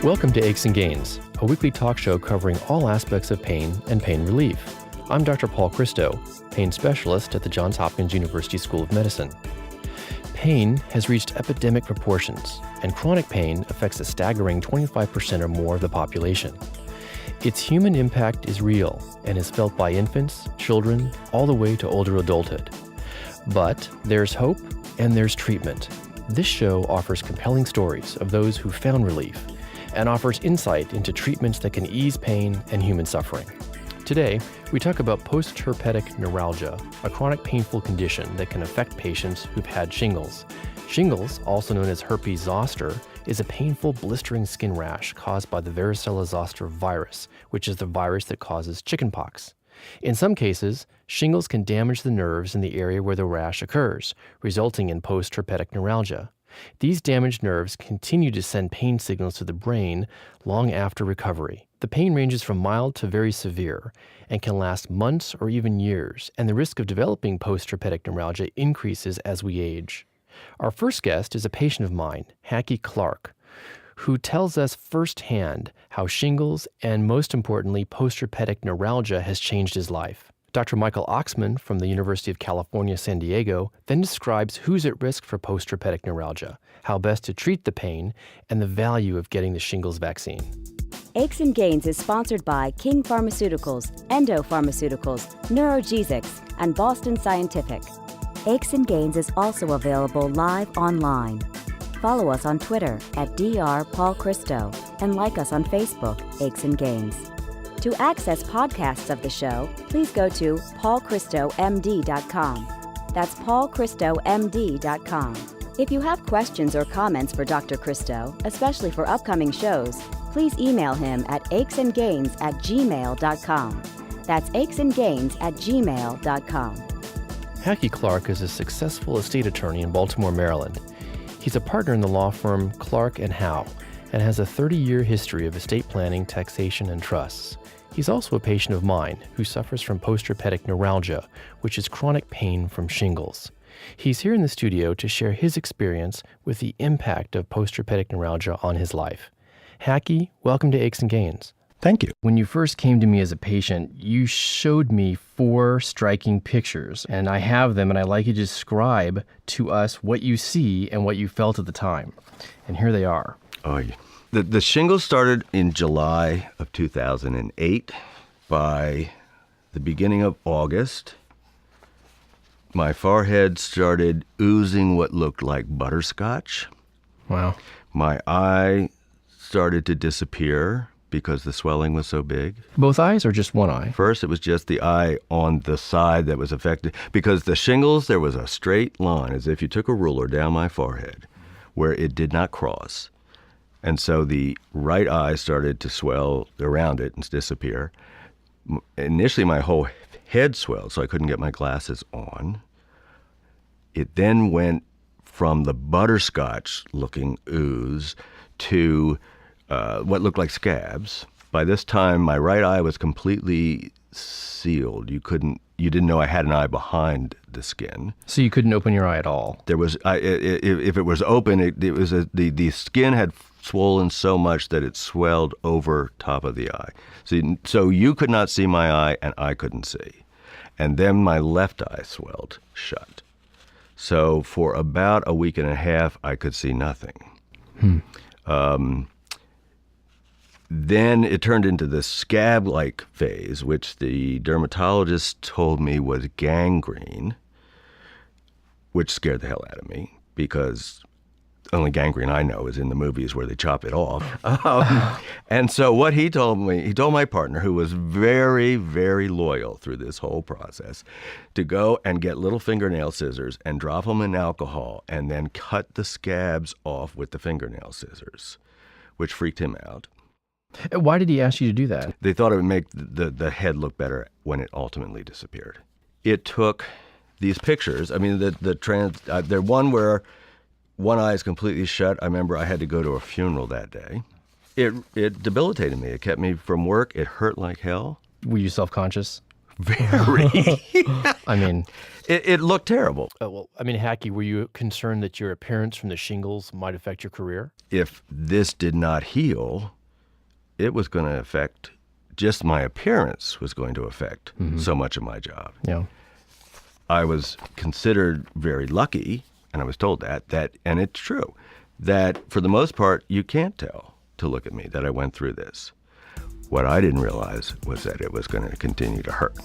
Welcome to Aches and Gains, a weekly talk show covering all aspects of pain and pain relief. I'm Dr. Paul Christo, pain specialist at the Johns Hopkins University School of Medicine. Pain has reached epidemic proportions, and chronic pain affects a staggering 25% or more of the population. Its human impact is real and is felt by infants, children, all the way to older adulthood. But there's hope and there's treatment. This show offers compelling stories of those who found relief and offers insight into treatments that can ease pain and human suffering. Today, we talk about postherpetic neuralgia, a chronic painful condition that can affect patients who've had shingles. Shingles, also known as herpes zoster, is a painful blistering skin rash caused by the Varicella zoster virus, which is the virus that causes chickenpox. In some cases, shingles can damage the nerves in the area where the rash occurs, resulting in postherpetic neuralgia. These damaged nerves continue to send pain signals to the brain long after recovery. The pain ranges from mild to very severe and can last months or even years, and the risk of developing postherpetic neuralgia increases as we age. Our first guest is a patient of mine, Hacky Clark, who tells us firsthand how shingles and, most importantly, postherpetic neuralgia has changed his life. Dr. Michael Oxman from the University of California, San Diego, then describes who's at risk for postherpetic neuralgia, how best to treat the pain, and the value of getting the shingles vaccine. Aches and Gains is sponsored by King Pharmaceuticals, Endo Pharmaceuticals, Neurogesics, and Boston Scientific. Aches and Gains is also available live online. Follow us on Twitter at Dr. Paul Christo and like us on Facebook, Aches and Gains. To access podcasts of the show, please go to paulchristomd.com. That's paulchristomd.com. If you have questions or comments for Dr. Christo, especially for upcoming shows, please email him at achesandgains@gmail.com. That's achesandgains@gmail.com. Hacky Clark is a successful estate attorney in Baltimore, Maryland. He's a partner in the law firm Clark & Howe and has a 30-year history of estate planning, taxation, and trusts. He's also a patient of mine who suffers from postherpetic neuralgia, which is chronic pain from shingles. He's here in the studio to share his experience with the impact of postherpetic neuralgia on his life. Hacky, welcome to Aches and Gains. Thank you. When you first came to me as a patient, you showed me 4 striking pictures, and I have them, and I'd like you to describe to us what you see and what you felt at the time. And here they are. Oh, yeah. The shingles started in July of 2008. By the beginning of August, my forehead started oozing what looked like butterscotch. Wow. My eye started to disappear because the swelling was so big. Both eyes or just one eye? First, it was just the eye on the side that was affected. Because the shingles, there was a straight line, as if you took a ruler down my forehead, where it did not cross. And so the right eye started to swell around it and disappear. Initially, my whole head swelled, so I couldn't get my glasses on. It then went from the butterscotch-looking ooze to what looked like scabs. By this time, my right eye was completely sealed. You didn't know I had an eye behind the skin. So you couldn't open your eye at all? There was, if it was open, the skin had swollen so much that it swelled over top of the eye. So you could not see my eye, and I couldn't see. And then my left eye swelled shut. So for about a week and a half, I could see nothing. Then it turned into this scab-like phase, which the dermatologist told me was gangrene, which scared the hell out of me because only gangrene I know is in the movies where they chop it off. And so what he told my partner, who was very, very loyal through this whole process, to go and get little fingernail scissors and drop them in alcohol and then cut the scabs off with the fingernail scissors, which freaked him out. Why did he ask you to do that? They thought it would make the head look better when it ultimately disappeared. It took these pictures. I mean, the one where one eye is completely shut. I remember I had to go to a funeral that day. It debilitated me. It kept me from work. It hurt like hell. Were you self-conscious? Very. I mean, It looked terrible. Hacky, were you concerned that your appearance from the shingles might affect your career? If this did not heal, it was going to affect, just my appearance was going to affect so much of my job. Yeah. I was considered very lucky, and I was told that, and it's true, that for the most part, you can't tell to look at me that I went through this. What I didn't realize was that it was going to continue to hurt.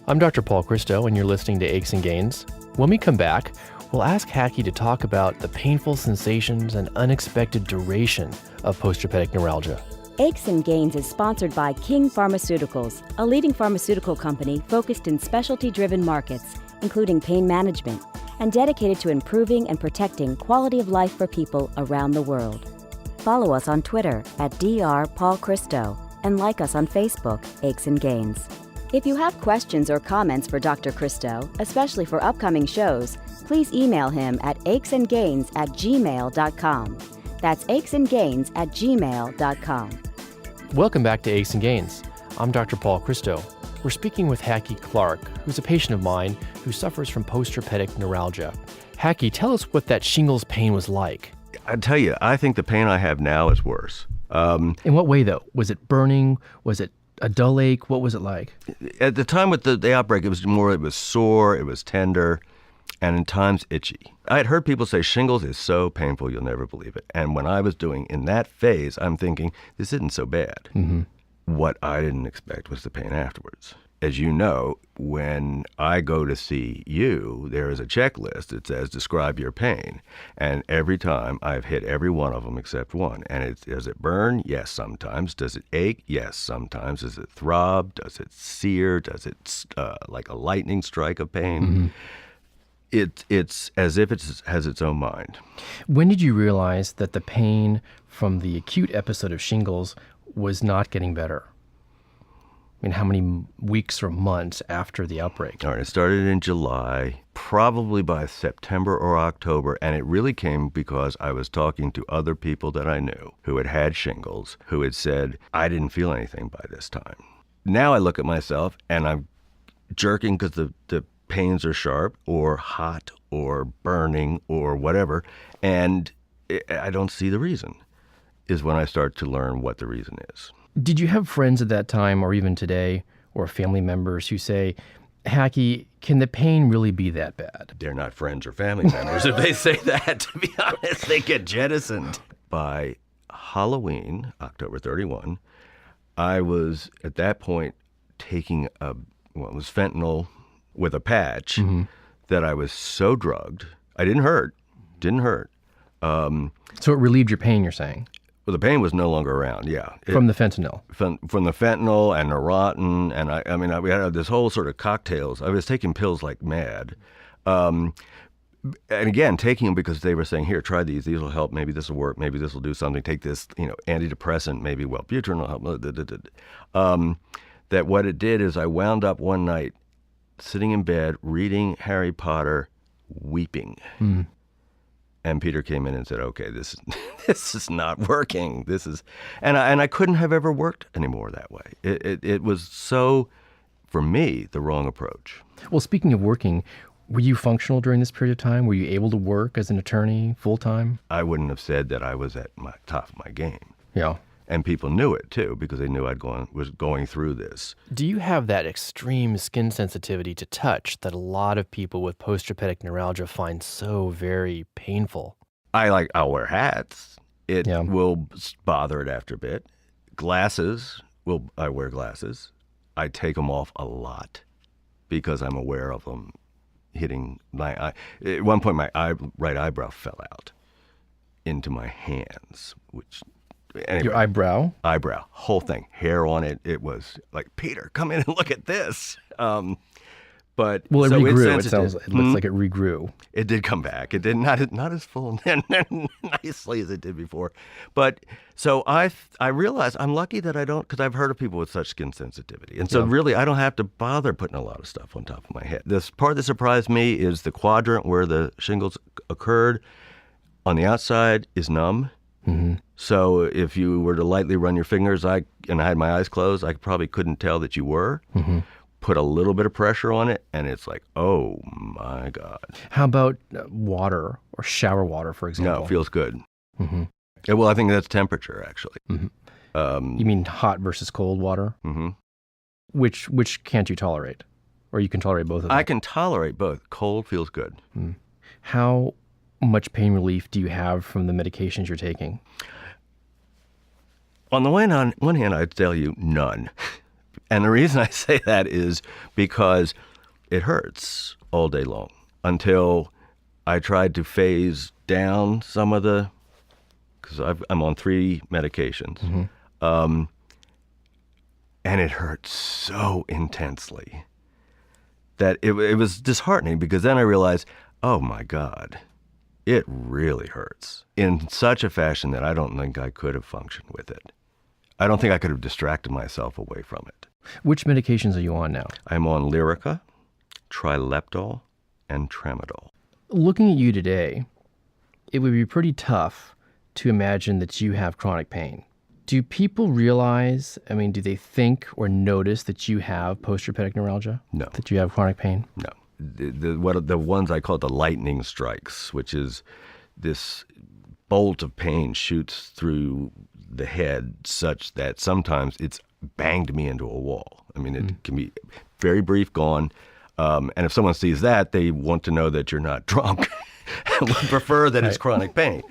I'm Dr. Paul Christo, and you're listening to Aches and Gains. When we come back, we'll ask Hacky to talk about the painful sensations and unexpected duration of postherpetic neuralgia. Aches and Gains is sponsored by King Pharmaceuticals, a leading pharmaceutical company focused in specialty-driven markets, including pain management, and dedicated to improving and protecting quality of life for people around the world. Follow us on Twitter at Dr. Paul Christo and like us on Facebook, Aches and Gains. If you have questions or comments for Dr. Christo, especially for upcoming shows, please email him at achesandgains@gmail.com. That's achesandgains@gmail.com. Welcome back to Aches and Gains. I'm Dr. Paul Christo. We're speaking with Hacky Clark, who's a patient of mine who suffers from postherpetic neuralgia. Hacky, tell us what that shingles pain was like. I tell you, I think the pain I have now is worse. In what way, though? Was it burning? Was it a dull ache? What was it like? At the time with the outbreak, it was sore, it was tender, and in times itchy. I had heard people say shingles is so painful, you'll never believe it. And when I was doing in that phase, I'm thinking, this isn't so bad. Mm-hmm. What I didn't expect was the pain afterwards. As you know, when I go to see you, there is a checklist that says, describe your pain. And every time I've hit every one of them except one. And does it burn? Yes, sometimes. Does it ache? Yes, sometimes. Does it throb? Does it sear? Does it like a lightning strike of pain? Mm-hmm. It's as if it has its own mind. When did you realize that the pain from the acute episode of shingles was not getting better? I mean, how many weeks or months after the outbreak? All right, it started in July, probably by September or October, and it really came because I was talking to other people that I knew who had had shingles, who had said, I didn't feel anything by this time. Now I look at myself and I'm jerking because the pains are sharp or hot or burning or whatever, and I don't see the reason, is when I start to learn what the reason is. Did you have friends at that time or even today or family members who say, Hacky, can the pain really be that bad? They're not friends or family members. If they say that, to be honest, they get jettisoned. By Halloween, October 31, I was at that point taking it was fentanyl with a patch that I was so drugged. I didn't hurt. So it relieved your pain, you're saying? Well, the pain was no longer around, yeah. From the fentanyl? From the fentanyl and Neurontin, and we had this whole sort of cocktails. I was taking pills like mad. And again, taking them because they were saying, here, try these will help, maybe this will work, maybe this will do something, take this, antidepressant, maybe Wellbutrin will help. That what it did is I wound up one night sitting in bed, reading Harry Potter, weeping. And Peter came in and said, okay, this is not working. And I couldn't have ever worked anymore that way. It was so, for me, the wrong approach. Well, speaking of working, were you functional during this period of time? Were you able to work as an attorney full-time? I wouldn't have said that I was at my top of my game. Yeah. And people knew it, too, because they knew was going through this. Do you have that extreme skin sensitivity to touch that a lot of people with postherpetic neuralgia find so very painful? I'll wear hats. It will bother it after a bit. Glasses, I wear glasses. I take them off a lot because I'm aware of them hitting my eye. At one point, my right eyebrow fell out into my hands, which... Anyway, your eyebrow? Eyebrow, whole thing, hair on it. It was like, Peter, come in and look at this. But it regrew. It looks like it regrew. It did come back. It did not as full and nicely as it did before. But so I realized I'm lucky that I don't, because I've heard of people with such skin sensitivity, and so really I don't have to bother putting a lot of stuff on top of my head. This part that surprised me is the quadrant where the shingles occurred. On the outside is numb. Mm-hmm. So if you were to lightly run your fingers, and I had my eyes closed, I probably couldn't tell that you were. Mm-hmm. put a little bit of pressure on it, and it's like, oh my God. How about water or shower water, for example? No, it feels good. Mm-hmm. Yeah, well, I think that's temperature, actually. Mm-hmm. You mean hot versus cold water? Mm-hmm. Which can't you tolerate? Or you can tolerate both of them? I can tolerate both. Cold feels good. Mm. How much pain relief do you have from the medications you're taking? On the one hand, I'd tell you none. And the reason I say that is because it hurts all day long until I tried to phase down some of the, because I'm on 3 medications. Mm-hmm. And it hurts so intensely that it was disheartening, because then I realized, oh my God, it really hurts in such a fashion that I don't think I could have functioned with it. I don't think I could have distracted myself away from it. Which medications are you on now? I'm on Lyrica, Trileptal, and Tramadol. Looking at you today, it would be pretty tough to imagine that you have chronic pain. Do people realize, do they think or notice that you have postherpetic neuralgia? No. That you have chronic pain? No. The ones I call the lightning strikes, which is this bolt of pain shoots through the head such that sometimes it's banged me into a wall. It can be very brief, gone. And if someone sees that, they want to know that you're not drunk and would prefer that it's chronic pain.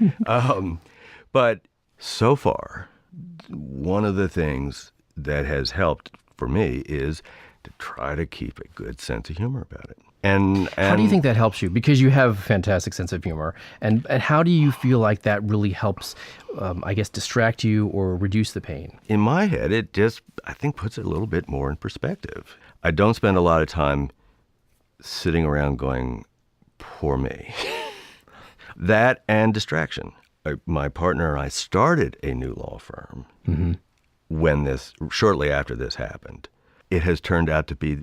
But so far, one of the things that has helped for me is to try to keep a good sense of humor about it. And how do you think that helps you? Because you have a fantastic sense of humor. And how do you feel like that really helps, distract you or reduce the pain? In my head, it just, I think, puts it a little bit more in perspective. I don't spend a lot of time sitting around going, poor me. That and distraction. My partner and I started a new law firm shortly after this happened. It has turned out to be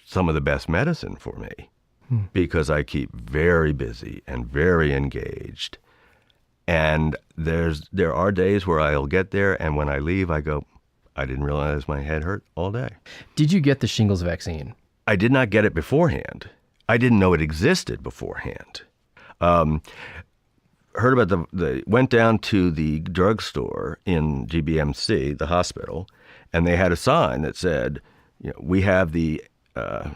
some of the best medicine for me because I keep very busy and very engaged. And there are days where I'll get there, and when I leave, I go, I didn't realize my head hurt all day. Did you get the shingles vaccine? I did not get it beforehand. I didn't know it existed beforehand. Heard about went down to the drugstore in GBMC, the hospital, and they had a sign that said, we have the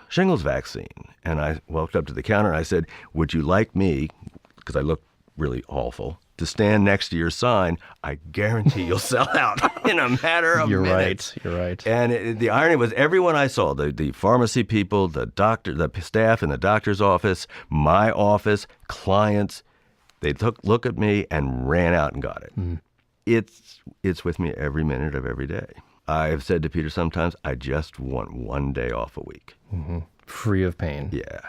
shingles vaccine. And I walked up to the counter and I said, would you like me, because I looked really awful, to stand next to your sign? I guarantee you'll sell out in a matter of minutes. You're right. And the irony was, everyone I saw, the pharmacy people, the doctor, the staff in the doctor's office, my office, clients, they look at me and ran out and got it. Mm. It's with me every minute of every day. I've said to Peter sometimes, I just want one day off a week. Mm-hmm. Free of pain. Yeah.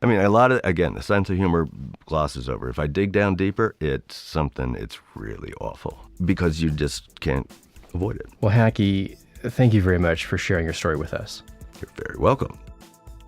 The sense of humor glosses over. If I dig down deeper, it's really awful because you just can't avoid it. Well, Hacky, thank you very much for sharing your story with us. You're very welcome.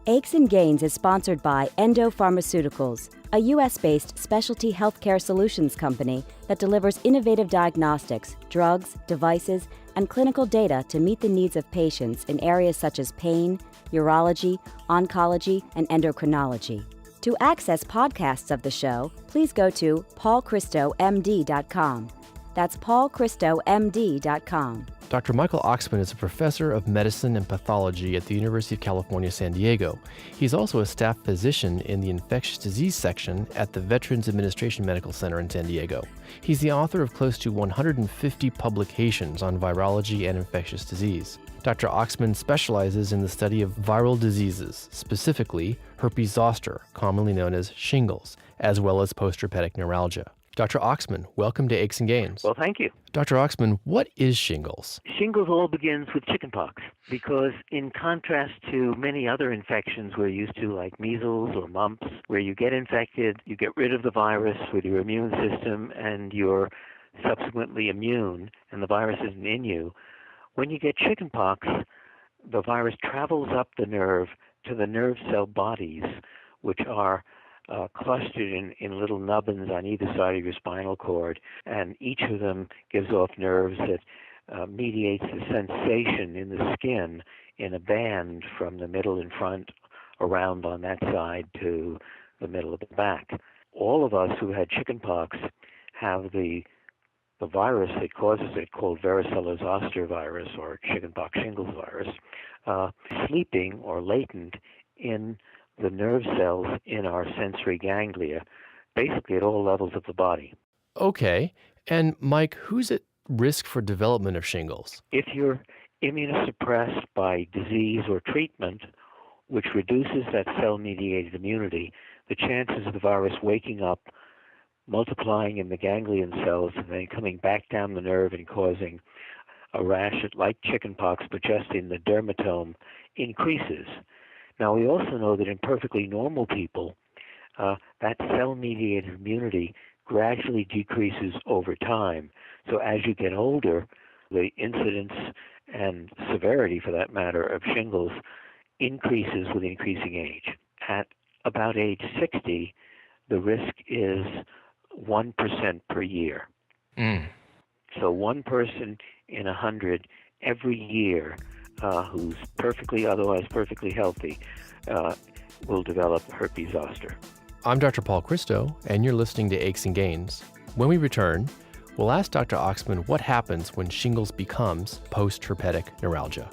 Aches and Gains is sponsored by Endo Pharmaceuticals, a U.S.-based specialty healthcare solutions company that delivers innovative diagnostics, drugs, devices, and clinical data to meet the needs of patients in areas such as pain, urology, oncology, and endocrinology. To access podcasts of the show, please go to paulchristomd.com. That's paulchristomd.com. Dr. Michael Oxman is a professor of medicine and pathology at the University of California, San Diego. He's also a staff physician in the infectious disease section at the Veterans Administration Medical Center in San Diego. He's the author of close to 150 publications on virology and infectious disease. Dr. Oxman specializes in the study of viral diseases, specifically herpes zoster, commonly known as shingles, as well as postherpetic neuralgia. Dr. Oxman, welcome to Aches and Gains. Well, thank you. Dr. Oxman, what is shingles? Shingles all begins with chickenpox because in contrast to many other infections we're used to, like measles or mumps, where you get infected, you get rid of the virus with your immune system, and you're subsequently immune, and the virus isn't in you. When you get chickenpox, the virus travels up the nerve to the nerve cell bodies, which are clustered in little nubbins on either side of your spinal cord, and each of them gives off nerves that mediates the sensation in the skin in a band from the middle in front around on that side to the middle of the back. All of us who had chickenpox have the virus that causes it, called Varicella Zoster virus or chickenpox shingles virus, sleeping or latent in the nerve cells in our sensory ganglia, basically at all levels of the body. Okay. And Mike, who's at risk for development of shingles? If you're immunosuppressed by disease or treatment, which reduces that cell-mediated immunity, the chances of the virus waking up, multiplying in the ganglion cells, and then coming back down the nerve and causing a rash like chickenpox, but just in the dermatome, increases. Now, we also know that in perfectly normal people, that cell-mediated immunity gradually decreases over time. So as you get older, the incidence and severity, for that matter, of shingles increases with increasing age. At about age 60, the risk is 1% per year. So one person in 100 every year who's otherwise perfectly healthy will develop herpes zoster. I'm Dr. Paul Christo, and you're listening to Aches and Gains. When we return, we'll ask Dr. Oxman what happens when shingles becomes postherpetic neuralgia.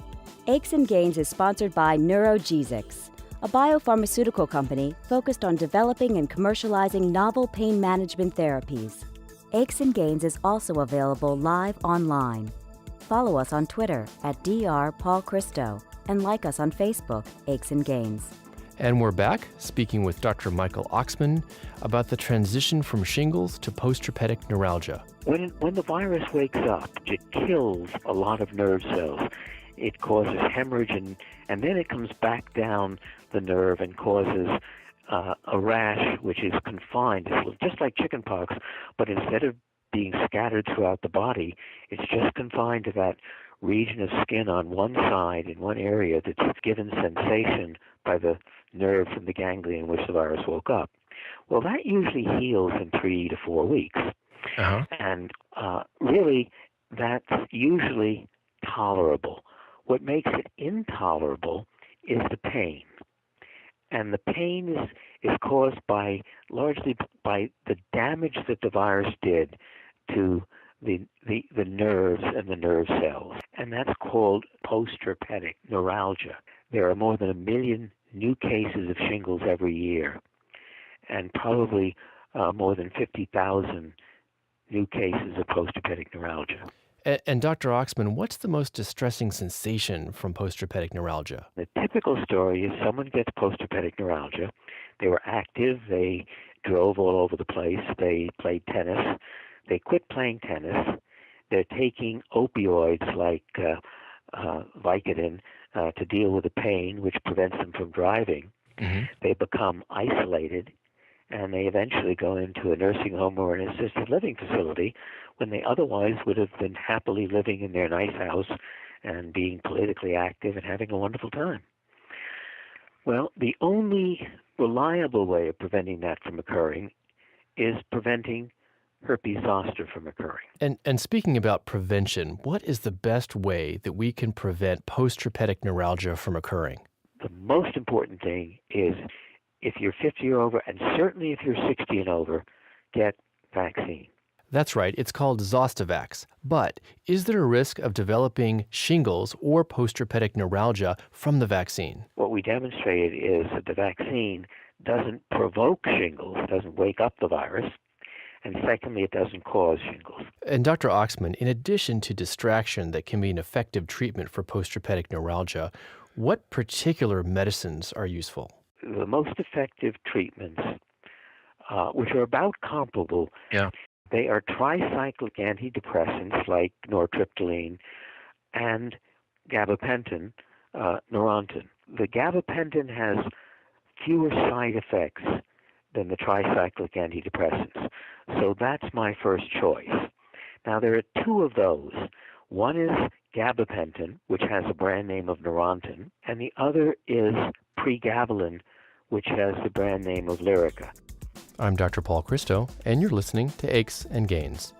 Aches and Gains is sponsored by Neurogesics, a biopharmaceutical company focused on developing and commercializing novel pain management therapies. Aches and Gains is also available live online. Follow us on Twitter at Dr. Paul Christo and like us on Facebook, Aches and Gains. And we're back speaking with Dr. Michael Oxman about the transition from shingles to postherpetic neuralgia. When the virus wakes up, it kills a lot of nerve cells. It causes hemorrhage, and then it comes back down the nerve and causes a rash, which is confined. It's just like chickenpox, but instead of being scattered throughout the body, it's just confined to that region of skin on one side in one area that's given sensation by the nerve from the ganglia in which the virus woke up. Well, that usually heals in 3 to 4 weeks. And really, that's usually tolerable. What makes it intolerable is the pain. And the pain is caused largely by the damage that the virus did to the nerves and the nerve cells. And that's called postherpetic neuralgia. There are more than 1 million new cases of shingles every year, and probably more than 50,000 new cases of postherpetic neuralgia. And Dr. Oxman, what's the most distressing sensation from postherpetic neuralgia? The typical story is someone gets postherpetic neuralgia. They were active. They drove all over the place. They played tennis. They quit playing tennis. They're taking opioids like Vicodin to deal with the pain, which prevents them from driving. They become isolated, and they eventually go into a nursing home or an assisted living facility when they otherwise would have been happily living in their nice house and being politically active and having a wonderful time. Well, the only reliable way of preventing that from occurring is preventing herpes zoster from occurring. And speaking about prevention, what is the best way that we can prevent postherpetic neuralgia from occurring? The most important thing is if you're 50 or over, and certainly if you're 60 and over, get vaccine. That's right, it's called Zostavax. But is there a risk of developing shingles or postherpetic neuralgia from the vaccine? What we demonstrated is that the vaccine doesn't provoke shingles, doesn't wake up the virus, and secondly, it doesn't cause shingles. And Dr. Oxman, in addition to distraction that can be an effective treatment for postherpetic neuralgia, what particular medicines are useful? The most effective treatments, which are about comparable, they are tricyclic antidepressants like nortriptyline and gabapentin, Neurontin. The gabapentin has fewer side effects than the tricyclic antidepressants. So that's my first choice. Now, there are 2 of those. One is gabapentin, which has a brand name of Neurontin, and the other is pregabalin, which has the brand name of Lyrica. I'm Dr. Paul Christo, and you're listening to Aches and Gains.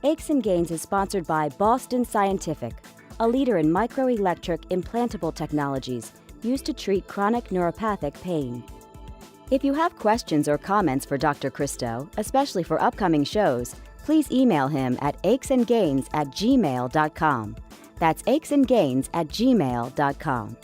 Aches and Gains is sponsored by Boston Scientific, a leader in microelectric implantable technologies used to treat chronic neuropathic pain. If you have questions or comments for Dr. Christo, especially for upcoming shows, please email him at achesandgains@gmail.com. That's achesandgains@gmail.com.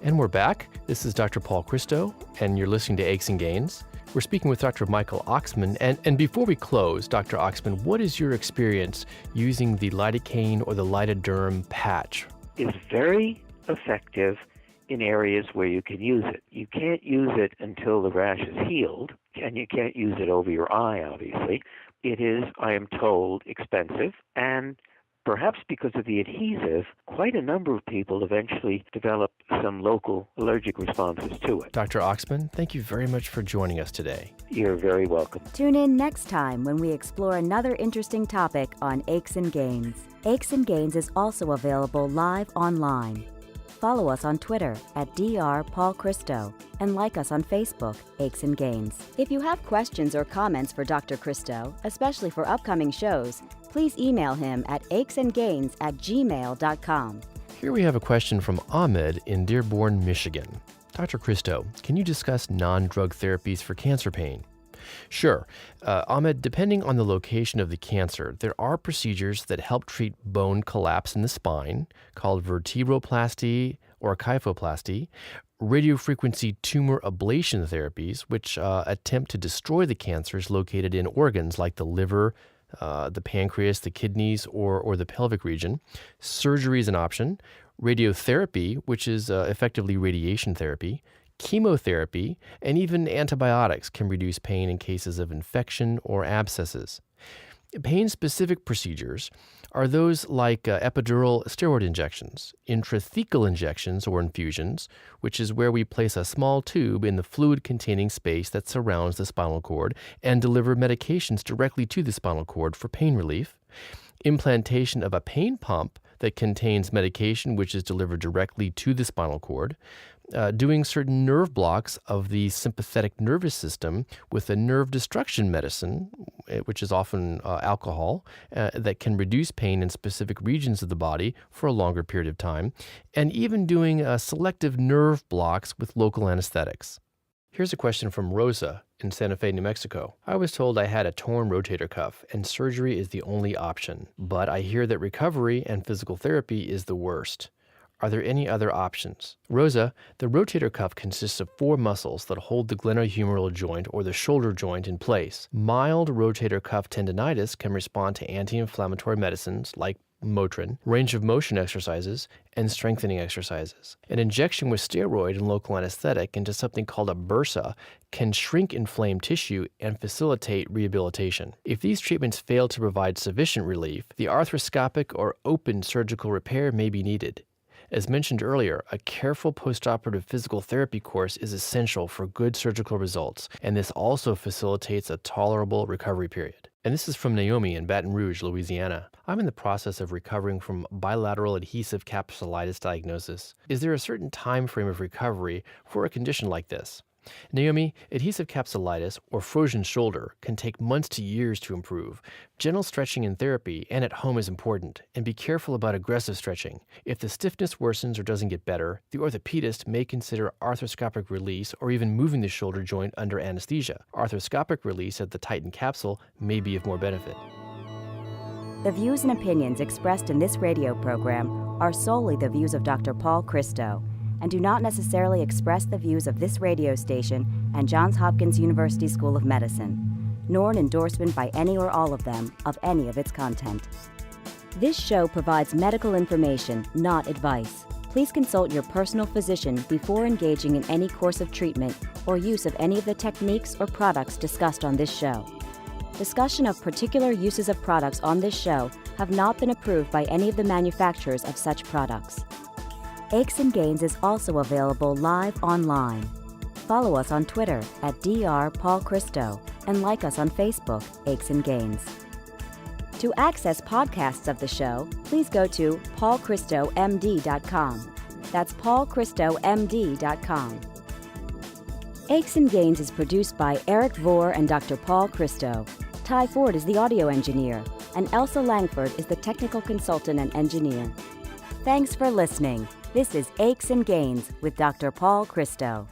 And we're back. This is Dr. Paul Christo, and you're listening to Aches and Gains. We're speaking with Dr. Michael Oxman. And before we close, Dr. Oxman, what is your experience using the lidocaine or the lidoderm patch? It's very effective in areas where you can use it. You can't use it until the rash is healed, and you can't use it over your eye, obviously. It is, I am told, expensive, and perhaps because of the adhesive, quite a number of people eventually develop some local allergic responses to it. Dr. Oxman, thank you very much for joining us today. You're very welcome. Tune in next time when we explore another interesting topic on Aches and Gains. Aches and Gains is also available live online. Follow us on Twitter at Dr. Paul Christo and like us on Facebook, Aches and Gains. If you have questions or comments for Dr. Christo, especially for upcoming shows, please email him at achesandgains@gmail.com. Here we have a question from Ahmed in Dearborn, Michigan. Dr. Christo, can you discuss non-drug therapies for cancer pain? Sure. Ahmed, depending on the location of the cancer, there are procedures that help treat bone collapse in the spine, called vertebroplasty or kyphoplasty, radiofrequency tumor ablation therapies, which attempt to destroy the cancers located in organs like the liver, the pancreas, the kidneys, or the pelvic region. Surgery is an option. Radiotherapy, which is effectively radiation therapy. Chemotherapy, and even antibiotics can reduce pain in cases of infection or abscesses. Pain-specific procedures are those like epidural steroid injections, intrathecal injections or infusions, which is where we place a small tube in the fluid-containing space that surrounds the spinal cord and deliver medications directly to the spinal cord for pain relief. Implantation of a pain pump that contains medication which is delivered directly to the spinal cord. Doing certain nerve blocks of the sympathetic nervous system with a nerve destruction medicine, which is often alcohol, that can reduce pain in specific regions of the body for a longer period of time, and even doing selective nerve blocks with local anesthetics. Here's a question from Rosa in Santa Fe, New Mexico. I was told I had a torn rotator cuff and surgery is the only option, but I hear that recovery and physical therapy is the worst. Are there any other options? Rosa, the rotator cuff consists of 4 muscles that hold the glenohumeral joint or the shoulder joint in place. Mild rotator cuff tendinitis can respond to anti-inflammatory medicines like Motrin, range of motion exercises, and strengthening exercises. An injection with steroid and local anesthetic into something called a bursa can shrink inflamed tissue and facilitate rehabilitation. If these treatments fail to provide sufficient relief, the arthroscopic or open surgical repair may be needed. As mentioned earlier, a careful postoperative physical therapy course is essential for good surgical results, and this also facilitates a tolerable recovery period. And this is from Naomi in Baton Rouge, Louisiana. I'm in the process of recovering from bilateral adhesive capsulitis diagnosis. Is there a certain time frame of recovery for a condition like this? Naomi, adhesive capsulitis, or frozen shoulder, can take months to years to improve. Gentle stretching in therapy and at home is important, and be careful about aggressive stretching. If the stiffness worsens or doesn't get better, the orthopedist may consider arthroscopic release or even moving the shoulder joint under anesthesia. Arthroscopic release at the tightened capsule may be of more benefit. The views and opinions expressed in this radio program are solely the views of Dr. Paul Christo and do not necessarily express the views of this radio station and Johns Hopkins University School of Medicine, nor an endorsement by any or all of them of any of its content. This show provides medical information, not advice. Please consult your personal physician before engaging in any course of treatment or use of any of the techniques or products discussed on this show. Discussion of particular uses of products on this show have not been approved by any of the manufacturers of such products. Aches and Gains is also available live online. Follow us on Twitter at Dr. Paul Christo and like us on Facebook, Aches and Gains. To access podcasts of the show, please go to paulchristomd.com. That's paulchristomd.com. Aches and Gains is produced by Eric Vore and Dr. Paul Christo. Ty Ford is the audio engineer, and Elsa Langford is the technical consultant and engineer. Thanks for listening. This is Aches and Gains with Dr. Paul Christo.